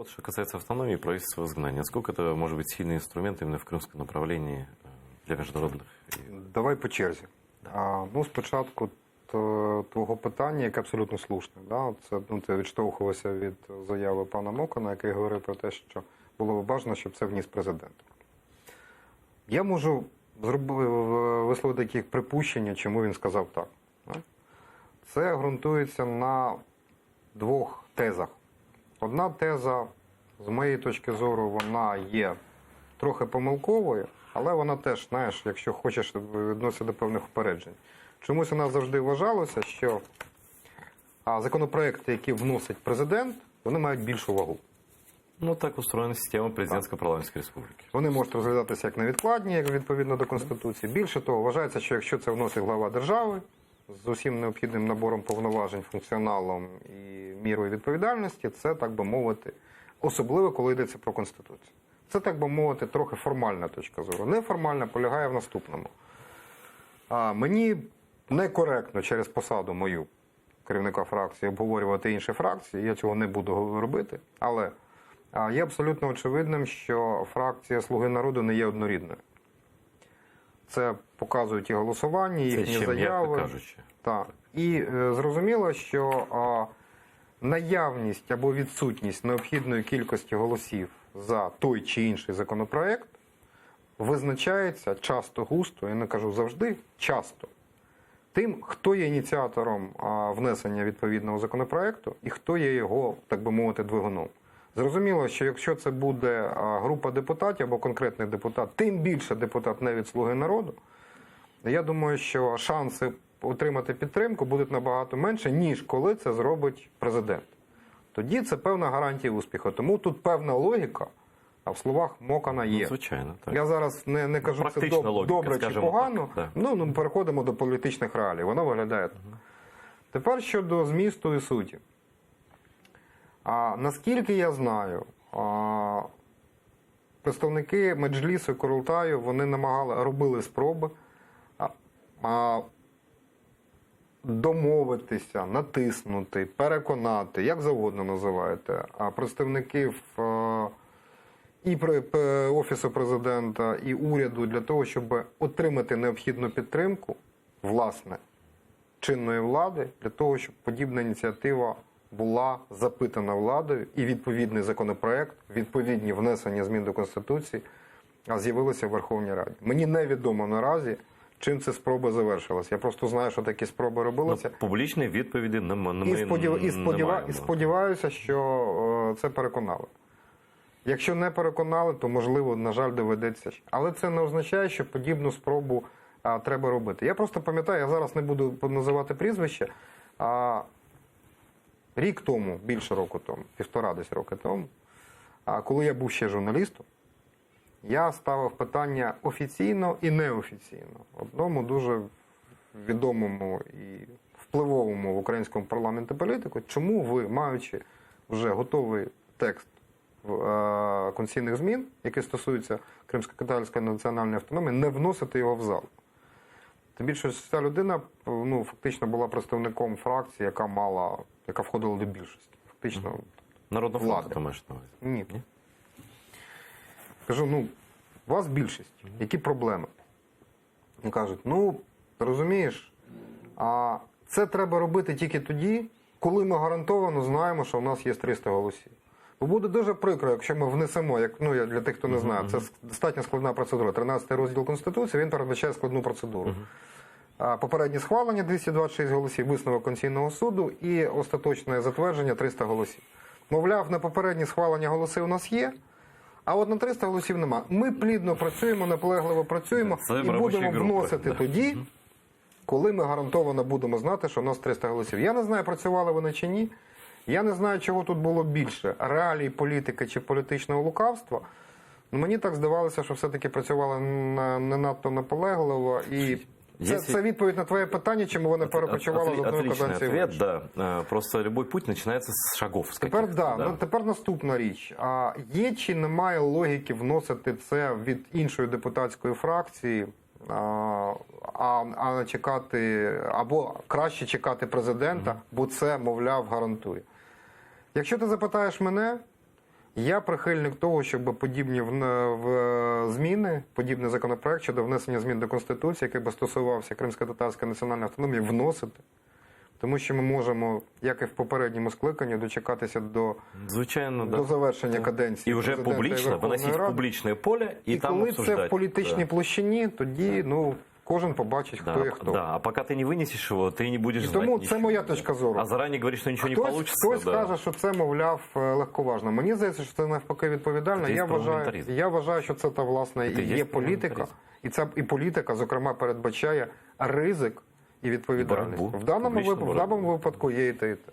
Вот что касается автономии и правительства изгнания, насколько это может быть сильный инструмент именно в крымском направлении для международных? Давай по черзі. Ну, спочатку твого питання, яке абсолютно слушне. Да? Ти відштовхувався від заяви пана Мокана, який говорив про те, що було б бажано, щоб це вніс президент. Я можу висловити такі припущення, чому він сказав так. Да? Це ґрунтується на двох тезах. Одна теза, з моєї точки зору, вона є трохи помилковою, але вона теж, знаєш, якщо хочеш, відноситься до певних впереджень. Чомусь у нас завжди вважалося, що законопроекти, які вносить президент, вони мають більшу вагу. Ну, так устроєна система президентсько-парламентської республіки. Вони можуть розглядатися як невідкладні, як відповідно до Конституції. Більше того, вважається, що якщо це вносить глава держави, з усім необхідним набором повноважень, функціоналом і мірою відповідальності, це, так би мовити, особливо, коли йдеться про Конституцію. Це, так би мовити, трохи формальна точка зору. Неформальна полягає в наступному. Мені некоректно через посаду мою, керівника фракції, обговорювати інші фракції, я цього не буду робити, але є абсолютно очевидним, що фракція «Слуги народу» не є однорідною. Це показують і голосування, і їхні заяви. Так. І зрозуміло, що наявність або відсутність необхідної кількості голосів за той чи інший законопроект визначається часто, густо, я не кажу завжди, часто, тим, хто є ініціатором внесення відповідного законопроекту і хто є його, так би мовити, двигуном. Зрозуміло, що якщо це буде група депутатів або конкретний депутат, тим більше депутат не від «Слуги народу», я думаю, що шанси отримати підтримку будуть набагато менше, ніж коли це зробить президент. Тоді це певна гарантія успіху. Тому тут певна логіка, а в словах Мокана є. Ну, звичайно, так. Я зараз не кажу, це добре чи погано. Так, да. Ну, переходимо до політичних реалій. Воно виглядає так. Тепер щодо змісту і суті. Наскільки я знаю, представники Меджлісу і Курултаю, вони робили спроби домовитися, натиснути, переконати, як завгодно називаєте, представників і Офісу Президента, і уряду для того, щоб отримати необхідну підтримку, власне, чинної влади, для того, щоб подібна ініціатива була запитана владою і відповідний законопроект, відповідні внесення змін до Конституції з'явилися в Верховній Раді. Мені невідомо наразі, чим ця спроба завершилася. Я просто знаю, що такі спроби робилися. Публічні відповіді немає. І сподіваюся, що це переконали. Якщо не переконали, то, можливо, на жаль, доведеться. Але це не означає, що подібну спробу треба робити. Я просто пам'ятаю, я зараз не буду називати прізвище, рік тому, більше року тому, півтора десь роки тому, коли я був ще журналістом, я ставив питання офіційно і неофіційно. Одному дуже відомому і впливовому в українському парламенті політику, чому ви, маючи вже готовий текст конституційних змін, які стосуються кримсько-татарської національної автономії, не вносите його в зал. Тим більше, що ця людина фактично була представником фракції, яка входила до більшості. Фактично, Народного фронту, ти маєш на увазі? Ні. Кажу, у вас більшість. Які проблеми? Вони кажуть, ти розумієш, це треба робити тільки тоді, коли ми гарантовано знаємо, що у нас є 300 голосів. Бо буде дуже прикро, якщо ми внесемо, для тих, хто не знає, це достатньо складна процедура. 13-й розділ Конституції, він передбачає складну процедуру. Попереднє схвалення 226 голосів, висновок Конституційного суду і остаточне затвердження 300 голосів. Мовляв, на попереднє схвалення голоси у нас є, а от на 300 голосів нема. Ми плідно працюємо, наполегливо працюємо і будемо вносити тоді, коли ми гарантовано будемо знати, що у нас 300 голосів. Я не знаю, працювали вони чи ні. Я не знаю, чого тут було більше – реалій політики чи політичного лукавства. Мені так здавалося, що все-таки працювали не надто наполегливо. І це відповідь на твоє питання, чому вони перепочували з одної каденції в іншу. Да. Просто любой путь починається з шагов. Тепер наступна річ. Є чи немає логіки вносити це від іншої депутатської фракції, а не чекати, або краще чекати президента, бо це, мовляв, гарантує. Якщо ти запитаєш мене, Я прихильник того, щоб подібні зміни, подібний законопроект щодо внесення змін до Конституції, який би стосувався кримсько-татарської національної автономії, вносити. Тому що ми можемо, як і в попередньому скликанні, дочекатися Звичайно, до завершення каденції і вже президента і публічно Верховної виносити в Ради. публічне поле і там коли обсуждати. це в політичній площині, тоді кожен побачить, хто є хто. Да, а пока ты не вынесешь его, ты не будешь І знать тому ничего. це моя точка зору. А заранее говоришь, что ничего не получится. Хтось каже, що це, мовляв, легковажно. Мені здається, що це навпаки відповідально. Це Я вважаю, інструментаризм. що це та, власне, Це і є є політика. інструментаризм. І політика, зокрема, передбачає ризик і відповідальність. боротьбу, В даному публічну боротьбу. випадку є і те, і те.